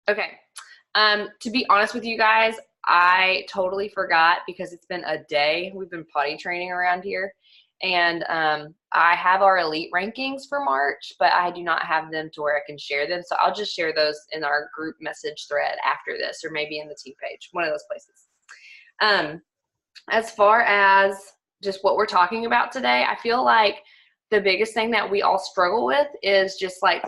Okay. To be honest with you guys, I totally forgot because it's been a day. We've been potty training around here. And I have our elite rankings for March, but I do not have them to where I can share them. So I'll just share those in our group message thread after this, or maybe in the team page, one of those places. As far as just what we're talking about today, I feel like the biggest thing that we all struggle with is just like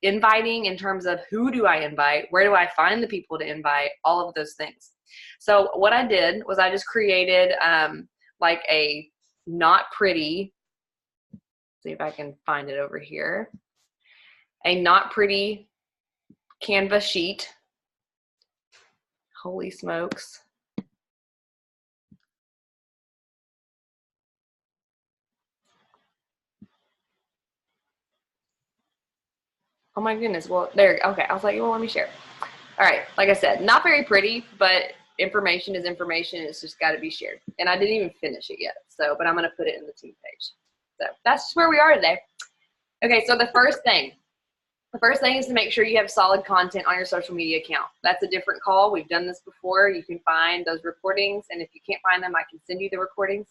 inviting, in terms of who do I invite, where do I find the people to invite, all of those things. So what I did was I just created like a not pretty, see if I can find it over here, a not pretty Canva sheet. Holy smokes. Oh my goodness. Well, there. Okay. I was like, well, let me share. All right. Like I said, not very pretty, but information is information. It's just got to be shared. And I didn't even finish it yet. So, but I'm going to put it in the team page. So that's where we are today. Okay. So the first thing is to make sure you have solid content on your social media account. That's a different call. We've done this before. You can find those recordings. And if you can't find them, I can send you the recordings.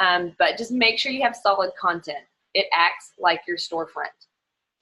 But just make sure you have solid content. It acts like your storefront.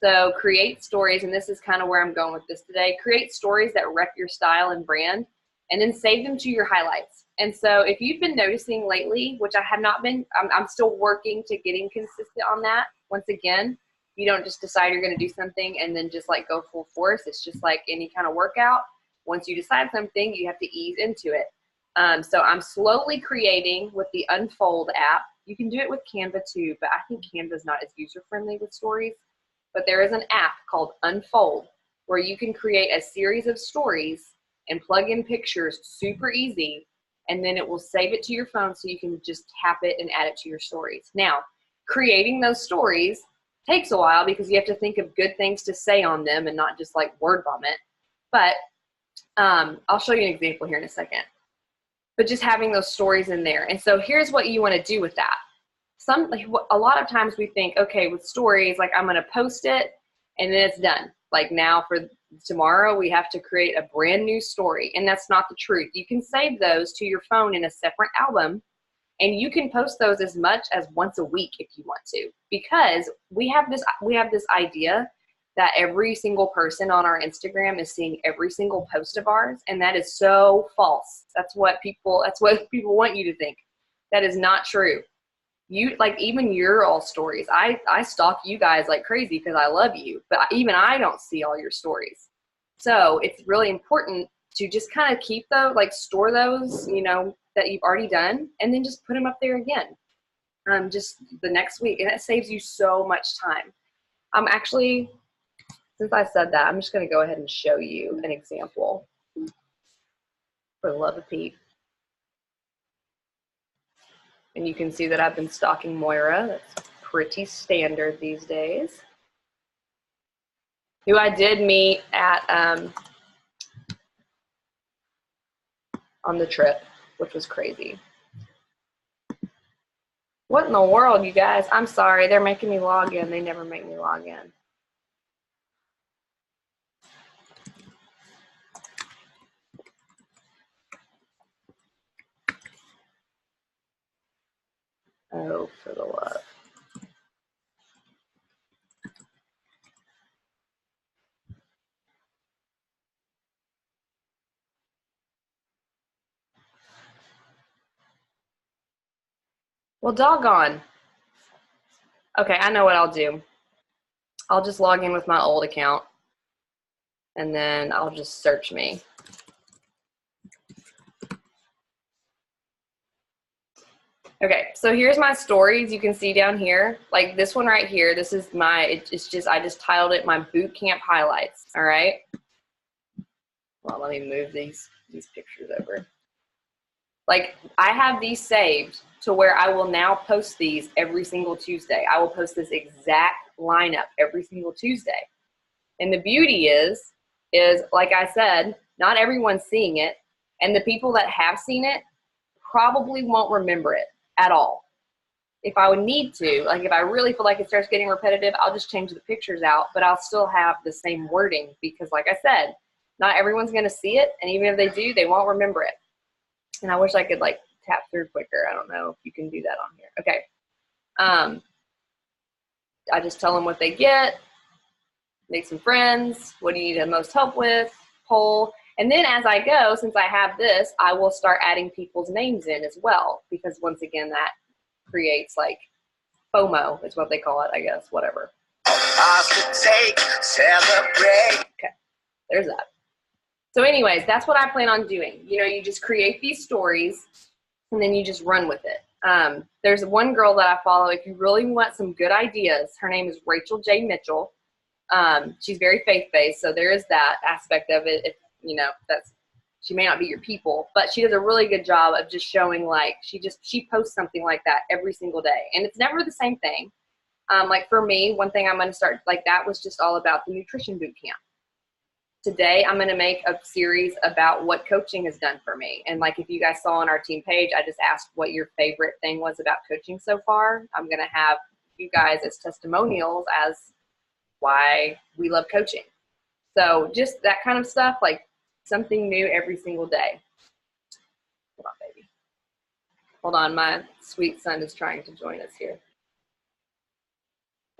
So create stories, and this is kind of where I'm going with this today. Create stories that rep your style and brand, and then save them to your highlights. And so if you've been noticing lately, which I have not been, I'm still working to getting consistent on that. Once again, you don't just decide you're going to do something and then just like go full force. It's just like any kind of workout. Once you decide something, you have to ease into it. So I'm slowly creating with the Unfold app. You can do it with Canva too, but I think Canva is not as user-friendly with stories. But there is an app called Unfold where you can create a series of stories and plug in pictures super easy, and then it will save it to your phone so you can just tap it and add it to your stories. Now, creating those stories takes a while because you have to think of good things to say on them and not just like word vomit. But I'll show you an example here in a second. But just having those stories in there. And so here's what you want to do with that. A lot of times we think, okay, with stories, like I'm going to post it and then it's done. Like now for tomorrow, we have to create a brand new story. And that's not the truth. You can save those to your phone in a separate album, and you can post those as much as once a week if you want to, because we have this idea that every single person on our Instagram is seeing every single post of ours. And that is so false. That's what people want you to think. That is not true. You, like, even your all stories, I stalk you guys like crazy because I love you, but even I don't see all your stories. So it's really important to just kind of keep those, like store those, that you've already done, and then just put them up there again, just the next week. And that saves you so much time. Actually, since I said that, I'm just going to go ahead and show you an example for the love of Pete. And you can see that I've been stalking Moira. That's pretty standard these days. Who I did meet at on the trip, which was crazy. What in the world, you guys? I'm sorry. They're making me log in. They never make me log in. Oh, for the love. Well, doggone. Okay, I know what I'll do. I'll just log in with my old account, and then I'll just search me. Okay, so here's my stories. You can see down here, like this one right here. This is I just titled it my boot camp highlights. All right. Well, let me move these pictures over. Like, I have these saved to where I will now post these every single Tuesday. I will post this exact lineup every single Tuesday. And the beauty is like I said, not everyone's seeing it. And the people that have seen it probably won't remember it at all. If I would need to, like if I really feel like it starts getting repetitive, I'll just change the pictures out, but I'll still have the same wording because, like I said, Not everyone's going to see it, and even if they do, they won't remember it. And I wish I could like tap through quicker. I don't know if you can do that on here. Okay. I just tell them what they get, make some friends, what do you need the most help with, poll. And then as I go, since I have this, I will start adding people's names in as well, because once again, that creates like FOMO is what they call it, I guess, whatever. Okay, there's that. So anyways, that's what I plan on doing. You know, you just create these stories and then you just run with it. There's one girl that I follow. If you really want some good ideas, her name is Rachel J. Mitchell. She's very faith-based, so there is that aspect of it. If, you know, she may not be your people, but she does a really good job of just showing, like, she posts something like that every single day, and it's never the same thing. Like for me, one thing I'm going to start, like that was just all about the nutrition boot camp. Today, I'm going to make a series about what coaching has done for me. And like if you guys saw on our team page, I just asked what your favorite thing was about coaching so far. I'm going to have you guys as testimonials as why we love coaching. So just that kind of stuff, like something new every single day. Hold on, baby. Hold on, my sweet son is trying to join us here.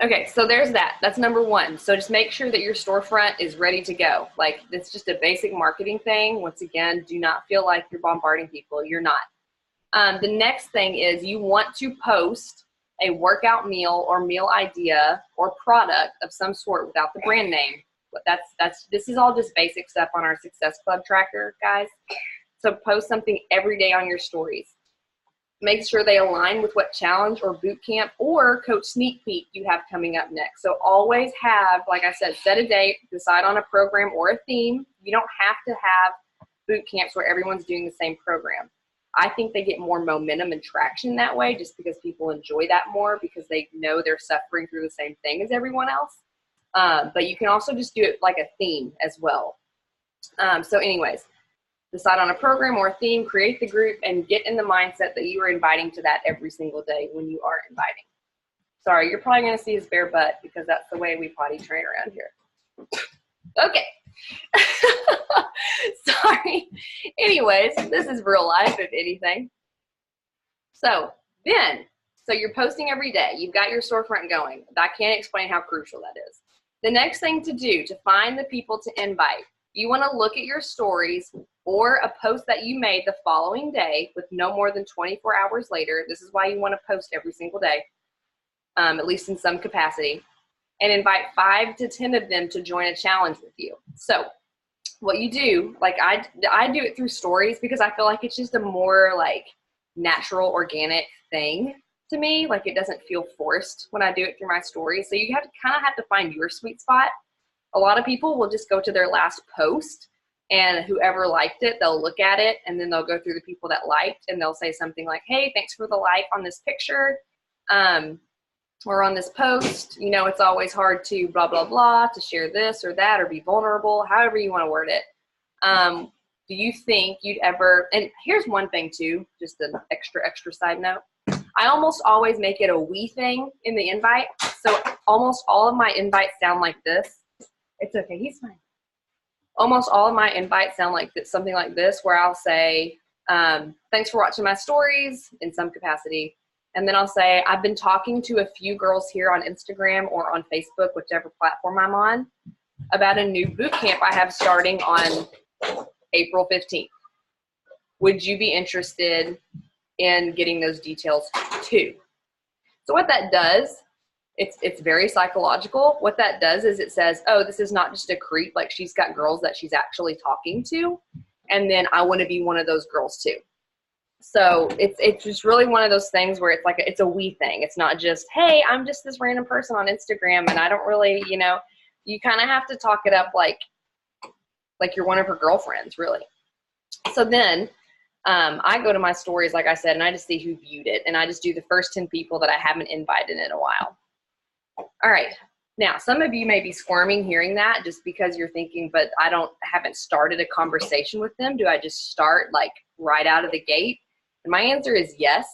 Okay, so there's that. That's number one. So just make sure that your storefront is ready to go. Like, it's just a basic marketing thing. Once again, do not feel like you're bombarding people. You're not. The next thing is you want to post a workout meal or meal idea or product of some sort without the brand name. This is all just basic stuff on our Success Club tracker, guys. So post something every day on your stories. Make sure they align with what challenge or boot camp or coach sneak peek you have coming up next. So always have, like I said, set a date, decide on a program or a theme. You don't have to have boot camps where everyone's doing the same program. I think they get more momentum and traction that way just because people enjoy that more because they know they're suffering through the same thing as everyone else. But you can also just do it like a theme as well. So anyways, decide on a program or a theme, create the group, and get in the mindset that you are inviting to that every single day when you are inviting. Sorry, you're probably going to see his bare butt because that's the way we potty train around here. Okay. Sorry. Anyways, this is real life, if anything. So you're posting every day. You've got your storefront going. I can't explain how crucial that is. The next thing to do to find the people to invite, you want to look at your stories or a post that you made the following day with no more than 24 hours later. This is why you want to post every single day, at least in some capacity, and invite 5 to 10 of them to join a challenge with you. So what you do, like I do it through stories because I feel like it's just a more like natural, organic thing to me. Like it doesn't feel forced when I do it through my stories. So you have to kind of have to find your sweet spot. A lot of people will just go to their last post and whoever liked it, they'll look at it and then they'll go through the people that liked and they'll say something like, hey, thanks for the like on this picture or on this post. You know, it's always hard to blah, blah, blah, to share this or that or be vulnerable, however you want to word it. Do you think you'd ever, and here's one thing too, just an extra side note. I almost always make it a we thing in the invite. So almost all of my invites sound like this. It's okay, he's fine. Almost all of my invites sound like this, something like this, where I'll say, thanks for watching my stories in some capacity. And then I'll say, I've been talking to a few girls here on Instagram or on Facebook, whichever platform I'm on, about a new boot camp I have starting on April 15th. Would you be interested in getting those details too? So what that does, it's very psychological. What that does is it says, oh, this is not just a creep, like she's got girls that she's actually talking to, and then I want to be one of those girls too. So it's just really one of those things where it's like it's a we thing. It's not just, hey, I'm just this random person on Instagram and I don't really, you know, you kind of have to talk it up like you're one of her girlfriends, really. So then I go to my stories, like I said, and I just see who viewed it, and I just do the first 10 people that I haven't invited in a while. All right. Now, some of you may be squirming hearing that just because you're thinking, but haven't started a conversation with them. Do I just start like right out of the gate? And my answer is yes.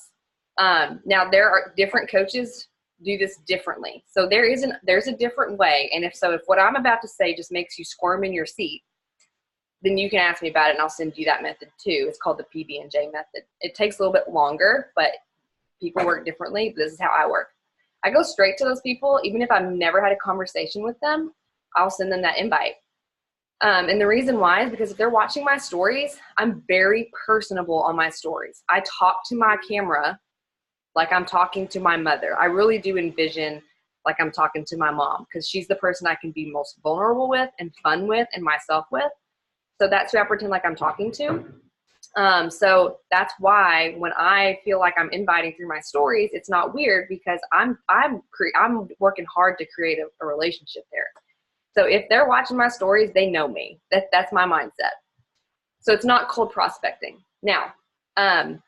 Now, there are different coaches do this differently. So there's a different way. And if what I'm about to say just makes you squirm in your seat, then you can ask me about it and I'll send you that method too. It's called the PB&J method. It takes a little bit longer, but people work differently. This is how I work. I go straight to those people. Even if I've never had a conversation with them, I'll send them that invite. And the reason why is because if they're watching my stories, I'm very personable on my stories. I talk to my camera like I'm talking to my mother. I really do envision like I'm talking to my mom, because she's the person I can be most vulnerable with and fun with and myself with. So that's who I pretend like I'm talking to. So that's why when I feel like I'm inviting through my stories, it's not weird, because I'm working hard to create a relationship there. So if they're watching my stories, they know me. That's my mindset. So it's not cold prospecting. Now, and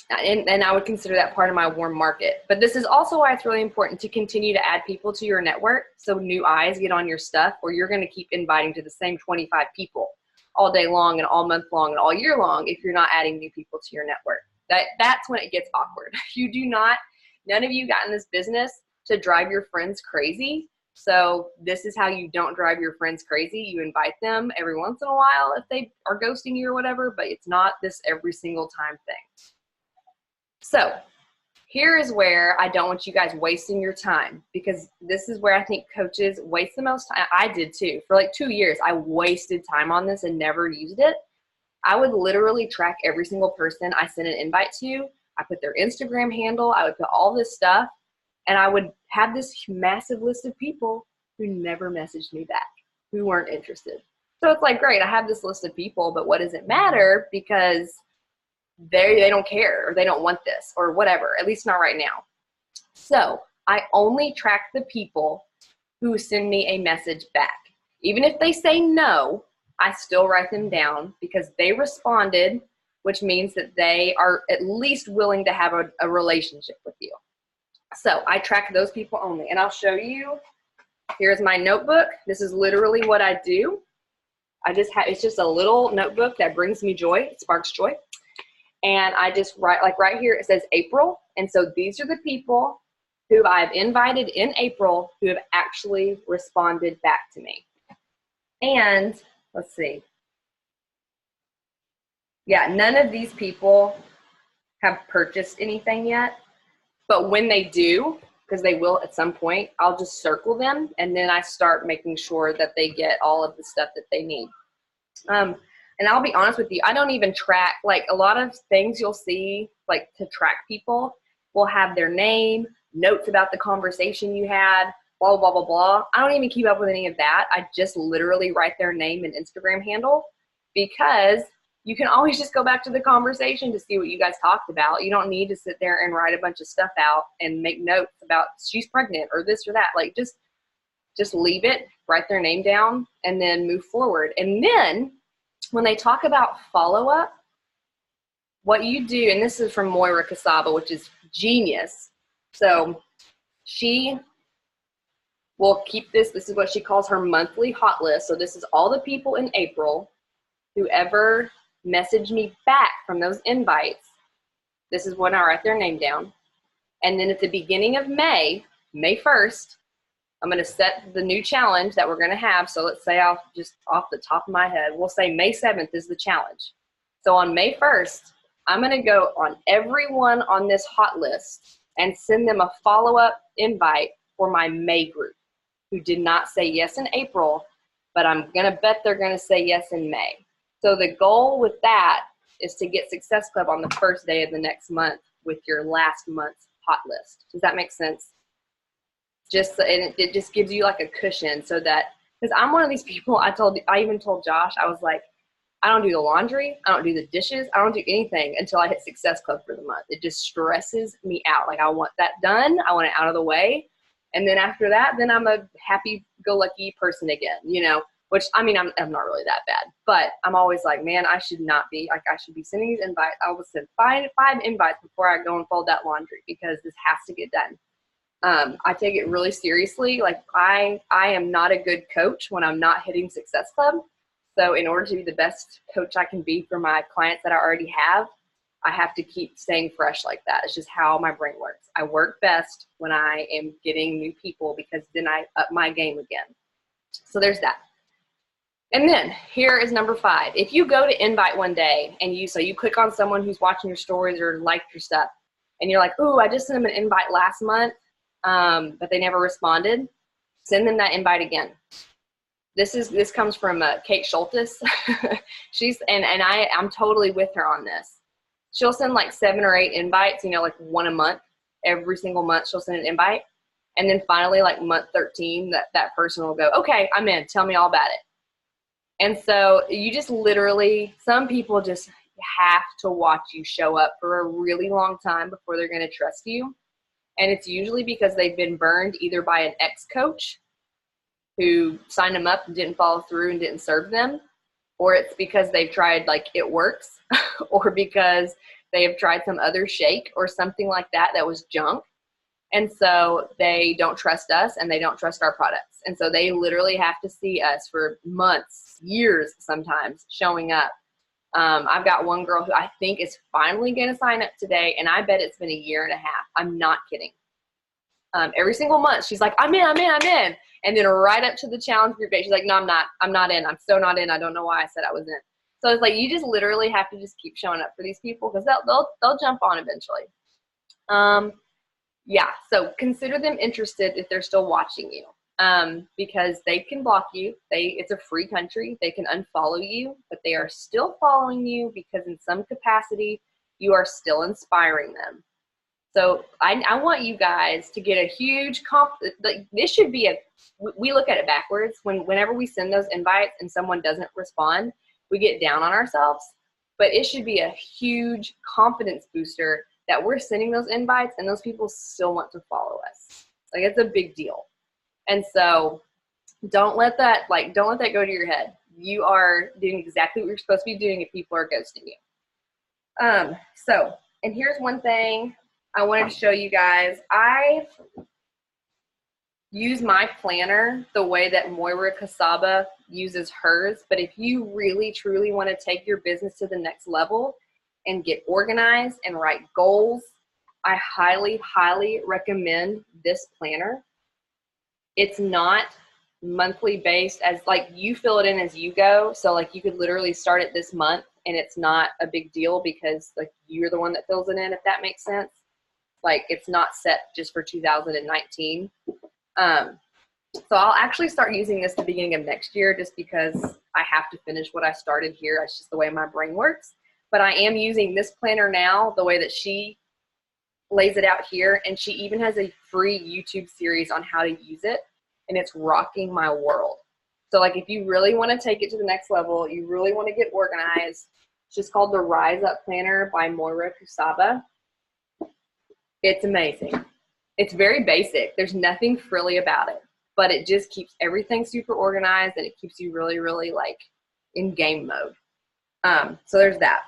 I would consider that part of my warm market. But this is also why it's really important to continue to add people to your network, so new eyes get on your stuff, or you're going to keep inviting to the same 25 people all day long and all month long and all year long if you're not adding new people to your network. That's when it gets awkward. None of you got in this business to drive your friends crazy. So this is how you don't drive your friends crazy. You invite them every once in a while if they are ghosting you or whatever, but it's not this every single time thing. So here is where I don't want you guys wasting your time, because this is where I think coaches waste the most time. I did too. For like 2 years, I wasted time on this and never used it. I would literally track every single person I sent an invite to. I put their Instagram handle. I would put all this stuff. And I would have this massive list of people who never messaged me back, who weren't interested. So it's like, great, I have this list of people, but what does it matter? Because they don't care, or they don't want this, or whatever, at least not right now. So I only track the people who send me a message back. Even if they say no, I still write them down, because they responded, which means that they are at least willing to have a relationship with you. So I track those people only, and I'll show you. Here's my notebook. This is literally what I do. It's just a little notebook that brings me joy. It sparks joy. And I just write, like right here, it says April. And so these are the people who I've invited in April who have actually responded back to me. And let's see. Yeah, none of these people have purchased anything yet. But when they do, because they will at some point, I'll just circle them, and then I start making sure that they get all of the stuff that they need. And I'll be honest with you, I don't even track, like a lot of things you'll see, like to track people, will have their name, notes about the conversation you had, blah, blah, blah, blah. I don't even keep up with any of that. I just literally write their name and Instagram handle, because you can always just go back to the conversation to see what you guys talked about. You don't need to sit there and write a bunch of stuff out and make notes about she's pregnant or this or that. Like just leave it, write their name down, and then move forward. And then when they talk about follow-up, what you do, and this is from Moira Casaba, which is genius. So she will keep this is what she calls her monthly hot list. So this is all the people in April who ever message me back from those invites. This is when I write their name down. And then at the beginning of May 1st, I'm going to set the new challenge that we're going to have. So let's say I'll just off the top of my head, we'll say May 7th is the challenge. So on May 1st, I'm going to go on everyone on this hot list and send them a follow-up invite for my May group who did not say yes in April, but I'm going to bet they're going to say yes in May. So the goal with that is to get Success Club on the first day of the next month with your last month's hot list. Does that make sense? And it just gives you like a cushion, so that, because I'm one of these people, I even told Josh, I was like, I don't do the laundry, I don't do the dishes, I don't do anything until I hit Success Club for the month. It just stresses me out. Like, I want that done, I want it out of the way. And then after that, then I'm a happy-go-lucky person again, you know, which, I mean, I'm not really that bad. But I'm always like, man, I should not be. Like, I should be sending these invites. I will send five invites before I go and fold that laundry, because this has to get done. I take it really seriously. Like, I am not a good coach when I'm not hitting Success Club. So in order to be the best coach I can be for my clients that I already have, I have to keep staying fresh like that. It's just how my brain works. I work best when I am getting new people, because then I up my game again. So there's that. And then here is number 5. If you go to invite one day and you click on someone who's watching your stories or liked your stuff, and you're like, ooh, I just sent them an invite last month, but they never responded, send them that invite again. This comes from Kate Schultes. I'm totally with her on this. She'll send like 7 or 8 invites, like one a month. Every single month she'll send an invite. And then finally, like month 13, that person will go, okay, I'm in. Tell me all about it. And so you just literally, some people just have to watch you show up for a really long time before they're going to trust you. And it's usually because they've been burned either by an ex-coach who signed them up and didn't follow through and didn't serve them, or it's because they've tried like it works, or because they have tried some other shake or something like that was junk. And so they don't trust us and they don't trust our products. And so they literally have to see us for months, years sometimes, showing up. I've got one girl who I think is finally going to sign up today, and I bet it's been a year and a half. I'm not kidding. Every single month, she's like, I'm in. And then right up to the challenge group date, she's like, no, I'm not in. I'm so not in. I don't know why I said I was in. So it's like, you just literally have to just keep showing up for these people because they'll jump on eventually. Yeah, so consider them interested if they're still watching you, because they can block you. It's a free country. They can unfollow you, but they are still following you because in some capacity, you are still inspiring them. So I want you guys to get a huge this should be we look at it backwards. Whenever we send those invites and someone doesn't respond, we get down on ourselves. But it should be a huge confidence booster that we're sending those invites and those people still want to follow us. Like, it's a big deal. And so don't let that go to your head. You are doing exactly what you're supposed to be doing if people are ghosting you. And here's one thing I wanted to show you guys. I use my planner the way that Moira Casaba uses hers. But if you really, truly want to take your business to the next level and get organized and write goals, I highly, highly recommend this planner. It's not monthly based, as like you fill it in as you go. So like you could literally start it this month and it's not a big deal because like you're the one that fills it in, if that makes sense. Like it's not set just for 2019. So I'll actually start using this at the beginning of next year just because I have to finish what I started here. That's just the way my brain works. But I am using this planner now the way that she lays it out here. And she even has a free YouTube series on how to use it. And it's rocking my world. So like if you really want to take it to the next level, you really want to get organized, it's just called the Rise Up Planner by Moira Casaba. It's amazing. It's very basic. There's nothing frilly about it, but it just keeps everything super organized and it keeps you really, really like in game mode. So there's that.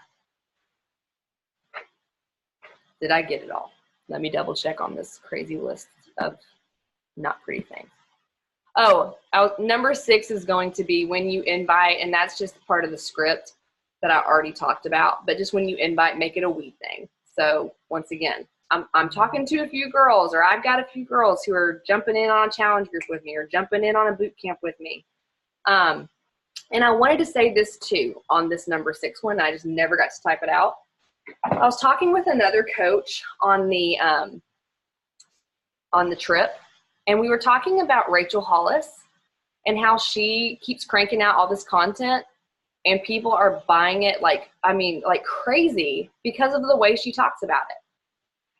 Did I get it all? Let me double check on this crazy list of not pretty things. Oh, number 6 is going to be when you invite, and that's just part of the script that I already talked about, but just when you invite, make it a we thing. So once again, I'm talking to a few girls, or I've got a few girls who are jumping in on a challenge group with me or jumping in on a boot camp with me. And I wanted to say this too on this number 6 one. I just never got to type it out. I was talking with another coach on the trip, and we were talking about Rachel Hollis and how she keeps cranking out all this content and people are buying it like crazy because of the way she talks about it.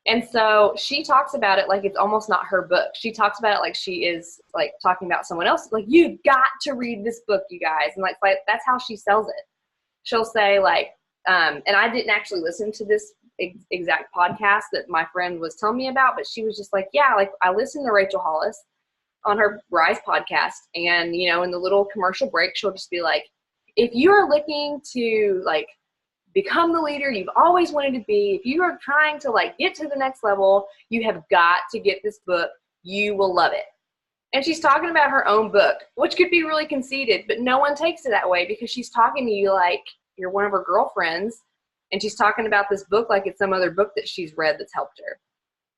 And so she talks about it like it's almost not her book. She talks about it like she is like talking about someone else. Like, you've got to read this book, you guys. And like that's how she sells it. She'll say like, and I didn't actually listen to this exact podcast that my friend was telling me about, but she was just like, yeah, like I listened to Rachel Hollis on her Rise podcast. And, you know, in the little commercial break, she'll just be like, if you are looking to like become the leader you've always wanted to be, if you are trying to like get to the next level, you have got to get this book. You will love it. And she's talking about her own book, which could be really conceited, but no one takes it that way because she's talking to you like you're one of her girlfriends, and she's talking about this book like it's some other book that she's read that's helped her.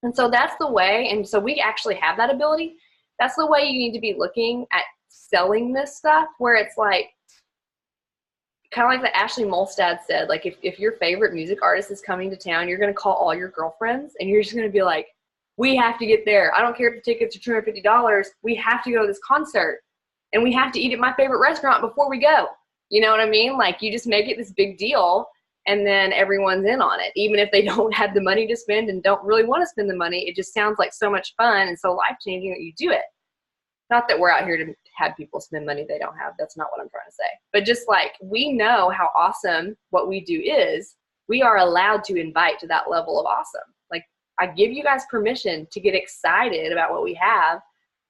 And so that's the way, and so we actually have that ability. That's the way you need to be looking at selling this stuff, where it's like, kind of like the Ashley Molstad said, like if your favorite music artist is coming to town, you're going to call all your girlfriends and you're just going to be like, we have to get there. I don't care if the tickets are $250. We have to go to this concert and we have to eat at my favorite restaurant before we go. You know what I mean? Like you just make it this big deal and then everyone's in on it. Even if they don't have the money to spend and don't really want to spend the money, it just sounds like so much fun and so life-changing that you do it. Not that we're out here to have people spend money they don't have. That's not what I'm trying to say. But just like we know how awesome what we do is, we are allowed to invite to that level of awesome. Like I give you guys permission to get excited about what we have,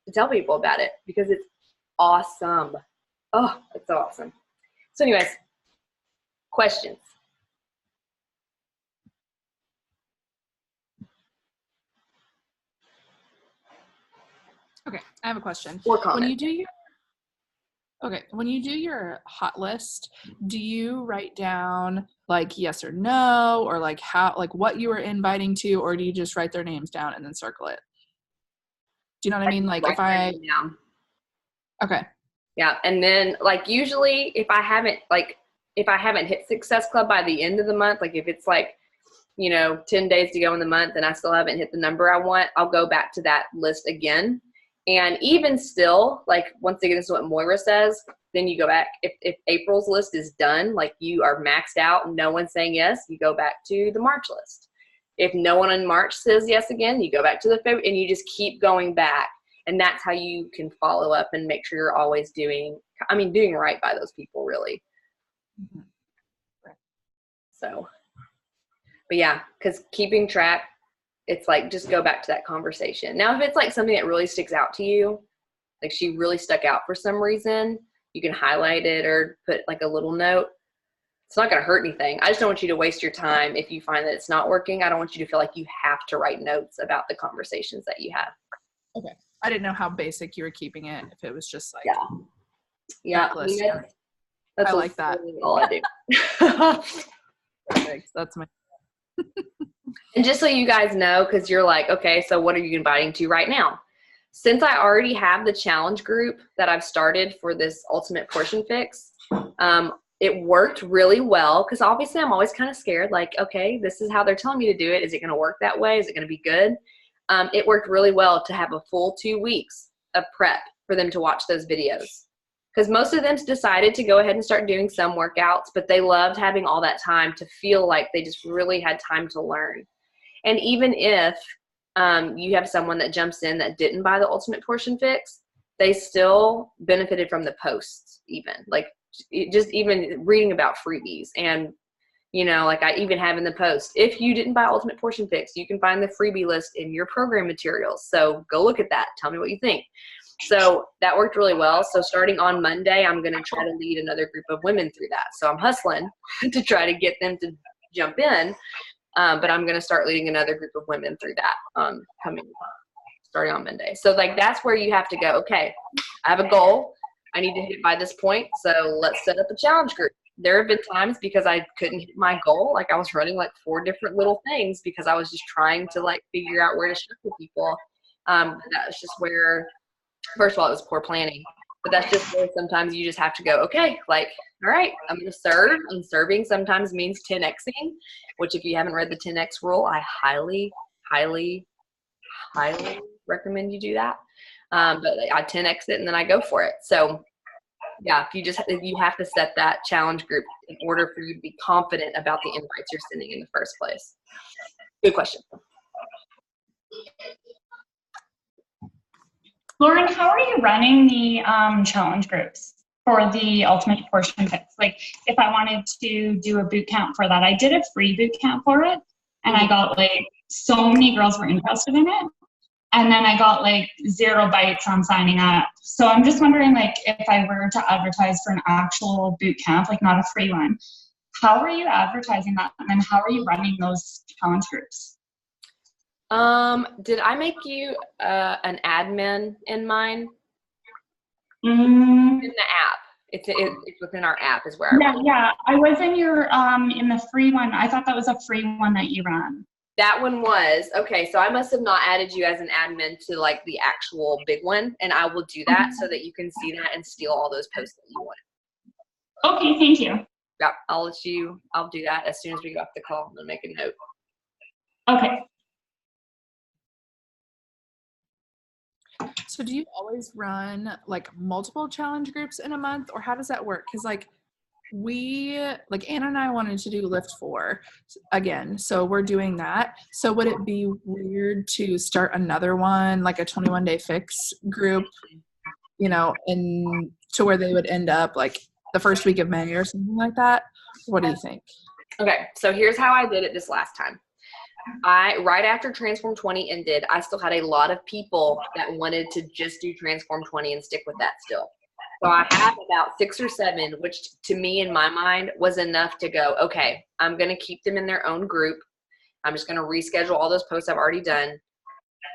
to tell people about it because it's awesome. Oh, it's so awesome. So anyways, questions? Okay, I have a question. Or comment. When you do your hot list, do you write down like yes or no, or like how, like what you are inviting to, or do you just write their names down and then circle it? Do you know what I mean? Like if I, okay. Yeah, and then like usually if I haven't hit Success Club by the end of the month, like if it's like, 10 days to go in the month and I still haven't hit the number I want, I'll go back to that list again. And even still, like once again, this is what Moira says, then you go back. If April's list is done, like you are maxed out and no one's saying yes, you go back to the March list. If no one in March says yes again, you go back to the February, and you just keep going back. And that's how you can follow up and make sure you're always doing right by those people, really. Mm-hmm. Right. So, but yeah, because keeping track, it's like, just go back to that conversation. Now, if it's like something that really sticks out to you, like she really stuck out for some reason, you can highlight it or put like a little note. It's not going to hurt anything. I just don't want you to waste your time if you find that it's not working. I don't want you to feel like you have to write notes about the conversations that you have. Okay. I didn't know how basic you were keeping it. If it was just like, yeah. That's I like that. All I do. Perfect. That's my. And just so you guys know, because you're like, okay, so what are you inviting to right now? Since I already have the challenge group that I've started for this ultimate portion fix, it worked really well because obviously I'm always kind of scared, like, okay, this is how they're telling me to do it. Is it going to work that way? Is it going to be good? It worked really well to have a full 2 weeks of prep for them to watch those videos. Because most of them decided to go ahead and start doing some workouts, but they loved having all that time to feel like they just really had time to learn. And even if you have someone that jumps in that didn't buy the ultimate portion fix, they still benefited from the posts, even like just even reading about freebies. And like I even have in the post, if you didn't buy ultimate portion fix, you can find the freebie list in your program materials. So go look at that. Tell me what you think. So that worked really well. So starting on Monday, I'm going to try to lead another group of women through that. So I'm hustling to try to get them to jump in. But I'm going to start leading another group of women through that starting on Monday. So like, that's where you have to go, okay, I have a goal. I need to hit it by this point. So let's set up a challenge group. There have been times because I couldn't hit my goal. Like I was running like 4 different little things because I was just trying to like figure out where to ship to people. That was just where, first of all, it was poor planning, but that's just where sometimes you just have to go, okay, like, all right, I'm going to serve. And serving sometimes means 10Xing, which if you haven't read the 10X rule, I highly, highly, highly recommend you do that. But I 10X it and then I go for it. So yeah, if you have to set that challenge group in order for you to be confident about the invites you're sending in the first place. Good question. Lauren, how are you running the challenge groups for the ultimate portion fix? Like if I wanted to do a boot camp for that, I did a free boot camp for it and I got like so many girls were interested in it. And then I got like 0 bites on signing up. So I'm just wondering, like, if I were to advertise for an actual boot camp, like not a free one, how are you advertising that? And then how are you running those challenge groups? Did I make you an admin in mine? In the app. It's within our app is where I run. Yeah. I was in your in the free one. I thought that was a free one that you ran. That one was. Okay, so I must have not added you as an admin to like the actual big one, and I will do that so that you can see that and steal all those posts that you want. Okay, thank you. yeah, I'll do that as soon as we get off the call. I'm gonna make a note. Okay. So do you always run like multiple challenge groups in a month, or how does that work? Because like Anna and I wanted to do Lift 4 again, so we're doing that. So would it be weird to start another one, like a 21-day fix group, you know, and to where they would end up like the first week of May or something like that? What do you think? Okay, so here's how I did it this last time. Right after Transform 20 ended, I still had a lot of people that wanted to just do Transform 20 and stick with that still. So I had about 6 or 7, which to me in my mind was enough to go, okay, I'm going to keep them in their own group. I'm just going to reschedule all those posts I've already done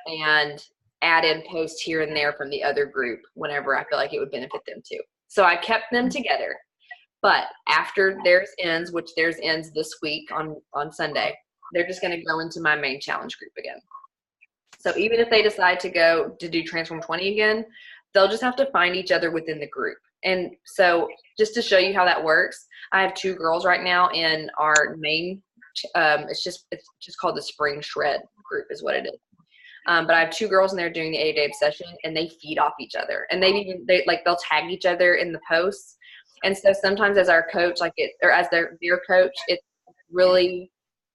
and add in posts here and there from the other group whenever I feel like it would benefit them too. So I kept them together. But after theirs ends, which theirs ends this week on Sunday, they're just going to go into my main challenge group again. So even if they decide to go to do Transform 20 again, they'll just have to find each other within the group. And so just to show you how that works, I have 2 girls right now in our main, it's just called the Spring Shred group is what it is. But I have 2 girls in there doing the 8-day obsession, and they feed off each other. And they'll tag each other in the posts. And so sometimes as our coach, or as their coach, it's really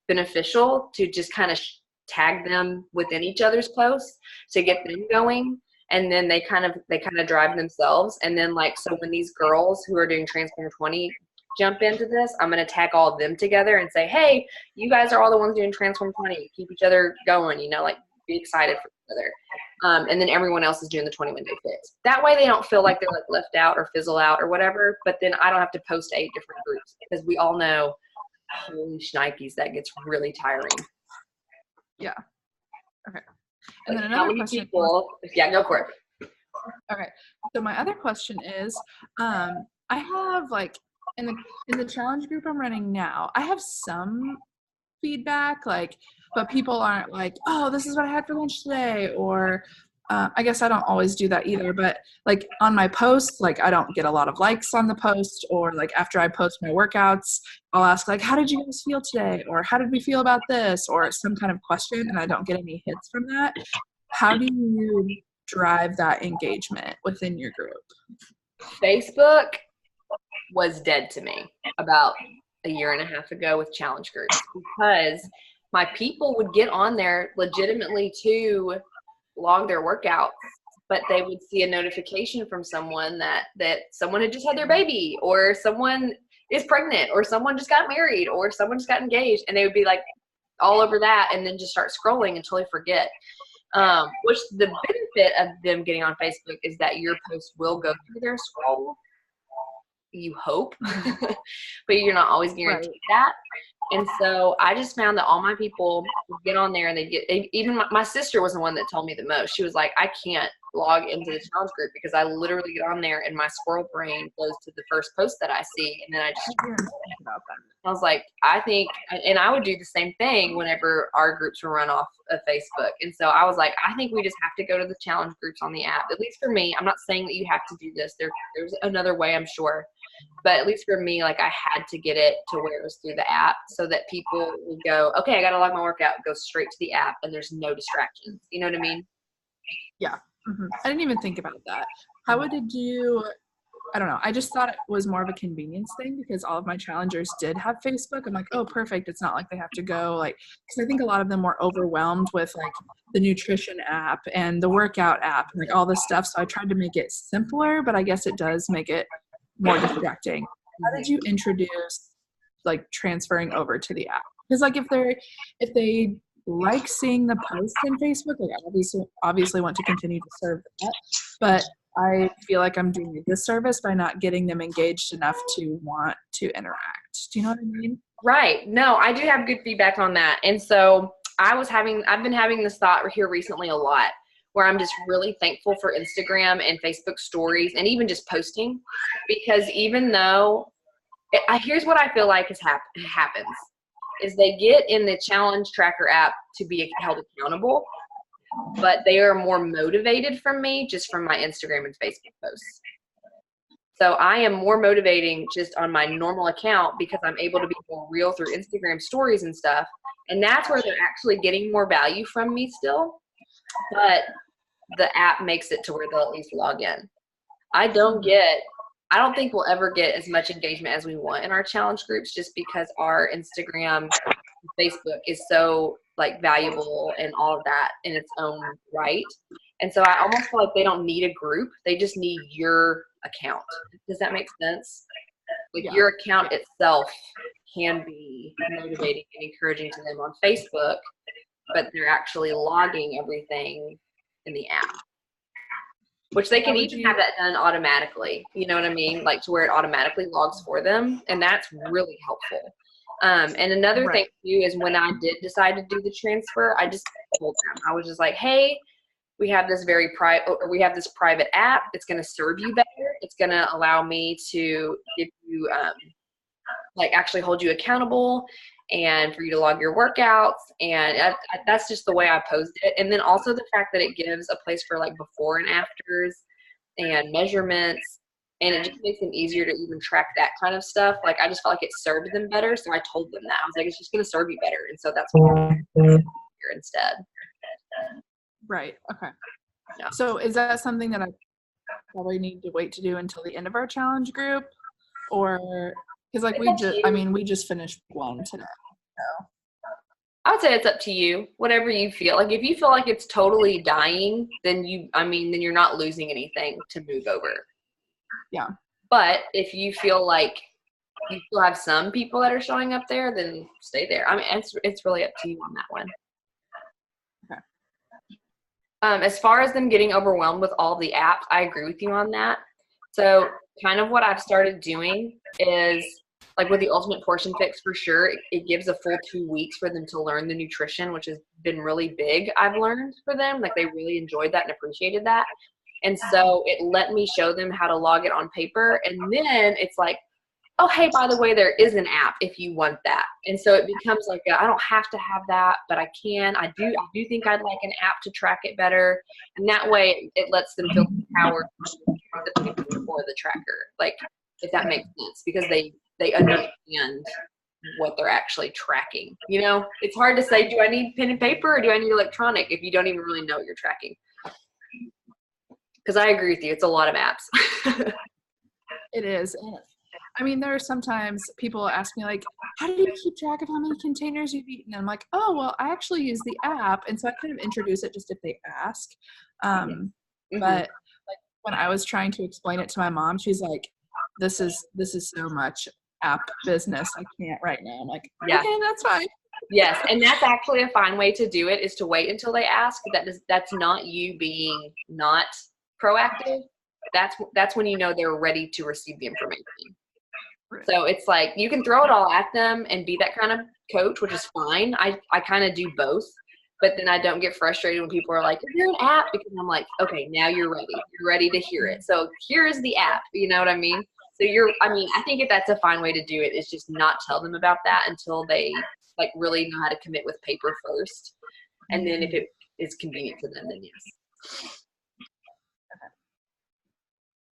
beneficial to just kind of tag them within each other's posts to get them going, and then they kind of drive themselves. And then so when these girls who are doing Transform 20 jump into this, I'm going to tag all of them together and say, hey, you guys are all the ones doing Transform 20, keep each other going, be excited for each other. And then everyone else is doing the 21-day fix. That way they don't feel like they're left out or fizzle out or whatever, but then I don't have to post 8 different groups, because we all know, holy shnikes, that gets really tiring. Yeah. Okay. And then another question. Yeah, go for it. Okay. So my other question is, I have in the challenge group I'm running now, I have some feedback, but people aren't like, oh, this is what I had for lunch today, or I guess I don't always do that either, but on my posts, I don't get a lot of likes on the post, or after I post my workouts, I'll ask how did you guys feel today, or how did we feel about this, or some kind of question, and I don't get any hits from that. How do you drive that engagement within your group? Facebook was dead to me about a year and a half ago with challenge groups, because my people would get on there legitimately to log their workouts, but they would see a notification from someone that someone had just had their baby, or someone is pregnant, or someone just got married, or someone just got engaged, and they would be all over that, and then just start scrolling until they forget. Which the benefit of them getting on Facebook is that your post will go through their scroll. You hope, but you're not always guaranteed that. And so I just found that all my people would get on there, and even my sister was the one that told me the most. She was like, I can't log into the challenge group because I literally get on there and my squirrel brain goes to the first post that I see, and then I just think about them. I was like, I think, and I would do the same thing whenever our groups were run off of Facebook. And so I was like, I think we just have to go to the challenge groups on the app. At least for me, I'm not saying that you have to do this. There's another way, I'm sure. But at least for me, I had to get it to where it was through the app, so that people would go, okay, I got to log my workout, go straight to the app, and there's no distractions. You know what I mean? Yeah. Mm-hmm. I didn't even think about that. How would you, I don't know. I just thought it was more of a convenience thing, because all of my challengers did have Facebook. I'm like, oh, perfect. It's not like they have to go because I think a lot of them were overwhelmed with the nutrition app and the workout app and all this stuff. So I tried to make it simpler, but I guess it does make it more distracting. How did you introduce transferring over to the app? Because if they like seeing the posts in Facebook, I obviously want to continue to serve that, but I feel like I'm doing a disservice by not getting them engaged enough to want to interact. Do you know what I mean? Right. No, I do have good feedback on that. And so I've been having this thought here recently a lot, where I'm just really thankful for Instagram and Facebook stories, and even just posting, because even though here's what I feel like happens is they get in the challenge tracker app to be held accountable, but they are more motivated from me just from my Instagram and Facebook posts. So I am more motivating just on my normal account because I'm able to be more real through Instagram stories and stuff. And that's where they're actually getting more value from me still. But the app makes it to where they'll at least log in. I don't think we'll ever get as much engagement as we want in our challenge groups just because our Instagram, Facebook is so like valuable and all of that in its own right. And so I almost feel like they don't need a group. They just need your account. Does that make sense? Like your account itself can be motivating and encouraging to them on Facebook, but they're actually logging everything in the app. Which they can even have that done automatically. You know what I mean? Like to where it automatically logs for them. And that's really helpful. And another thing too is when I did decide to do the transfer, I just told them, I was just like, hey, we have this private app. It's going to serve you better. It's going to allow me to give you, like actually hold you accountable and for you to log your workouts. And that's just the way I posed it. And then also the fact that it gives a place for like before and afters and measurements. And it just makes them easier to even track that kind of stuff. Like I just felt like it served them better. So I told them that. I was like, it's just going to serve you better. And so that's what I'm here instead. Right. Okay. Yeah. So is that something that I probably need to wait to do until the end of our challenge group? Or because like we just finished one today. So. I would say it's up to you, whatever you feel. Like if you feel like it's totally dying, then you're not losing anything to move over. Yeah. But if you feel like you still have some people that are showing up there, then stay there. I mean, it's really up to you on that one. Okay. As far as them getting overwhelmed with all the apps, I agree with you on that. So kind of what I've started doing is like with the Ultimate Portion Fix for sure, it gives a full 2 weeks for them to learn the nutrition, which has been really big, I've learned for them. Like they really enjoyed that and appreciated that. And so it let me show them how to log it on paper. And then it's like, oh, hey, by the way, there is an app if you want that. And so it becomes like, I don't have to have that, but I can. I do think I'd like an app to track it better. And that way it lets them feel empowered for the tracker. Like, if that makes sense, because they understand what they're actually tracking. You know, it's hard to say, do I need pen and paper or do I need electronic if you don't even really know what you're tracking? Because I agree with you. It's a lot of apps. It is. I mean, there are sometimes people ask me like, how do you keep track of how many containers you've eaten? And I'm like, oh, well, I actually use the app. And so I kind of introduce it just if they ask. But like when I was trying to explain it to my mom, she's like, this is so much app business. I can't right now. I'm like, okay, that's fine. Yes. And that's actually a fine way to do it, is to wait until they ask. That's not you being not proactive. That's when you know they're ready to receive the information. Right. So it's like you can throw it all at them and be that kind of coach, which is fine. I kind of do both, but then I don't get frustrated when people are like, is there an app? Because I'm like, okay, now you're ready. You're ready to hear it. So here is the app. You know what I mean? So I think if that's a fine way to do it, is just not tell them about that until they like really know how to commit with paper first. And then if it is convenient for them, then yes.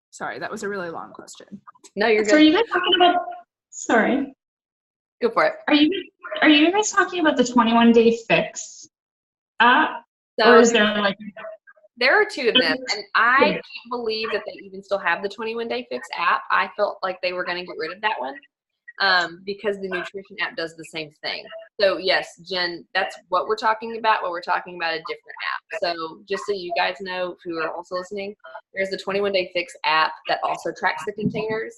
Sorry, that was a really long question. No, you're good. So are you guys talking about, sorry. Go for it. Are you guys talking about the 21-day fix app? So, or is there like... There are two of them, and I can't believe that they even still have the 21-day fix app. I felt like they were going to get rid of that one because the nutrition app does the same thing. So yes, Jen, that's what we're talking about. What we're talking about, a different app. So just so you guys know who are also listening, there's the 21-day fix app that also tracks the containers.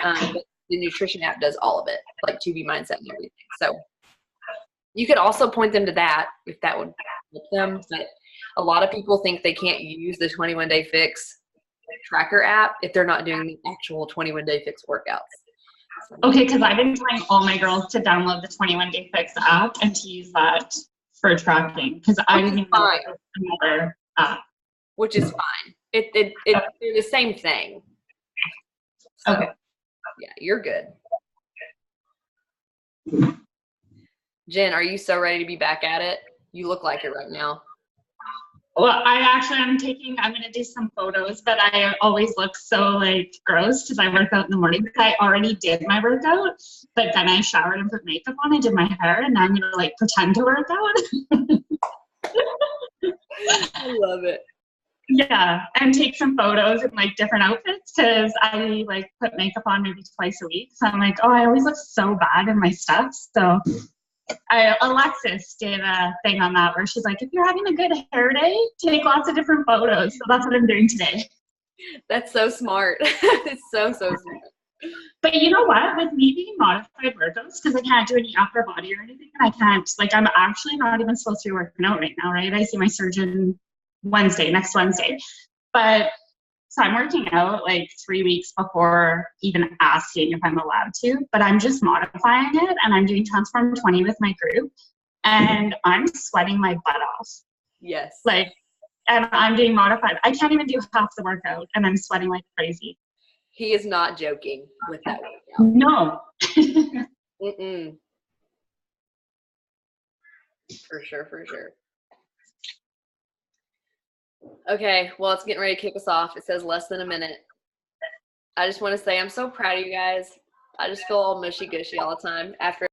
But the nutrition app does all of it, like 2B Mindset and everything. So you could also point them to that if that would help them. But a lot of people think they can't use the 21-day fix tracker app if they're not doing the actual 21-day fix workouts. Okay, because I've been telling all my girls to download the 21-day fix app and to use that for tracking, because I didn't even know there was another app. Which is fine. They're the same thing. So, okay. Yeah, you're good. Jen, are you so ready to be back at it? You look like it right now. Well, I'm going to do some photos, but I always look so like gross because I work out in the morning. I already did my workout, but then I showered and put makeup on. I did my hair, and now I'm going to like pretend to work out. I love it. Yeah, and take some photos in like different outfits because I like put makeup on maybe twice a week. So I'm like, oh, I always look so bad in my stuff. So Alexis did a thing on that where she's like, if you're having a good hair day, take lots of different photos. So that's what I'm doing today. That's so smart. It's so smart. But you know what? With me being modified workouts, because I can't do any upper body or anything, and I can't, like, I'm actually not even supposed to be working out right now, right? I see my surgeon next Wednesday. But so I'm working out like 3 weeks before even asking if I'm allowed to, but I'm just modifying it, and I'm doing Transform 20 with my group, and I'm sweating my butt off. Yes. Like, and I'm doing modified. I can't even do half the workout, and I'm sweating like crazy. He is not joking with that workout. No. Mm-mm. For sure. Okay, well, it's getting ready to kick us off. It says less than a minute. I just want to say I'm so proud of you guys. I just feel all mushy-gushy all the time after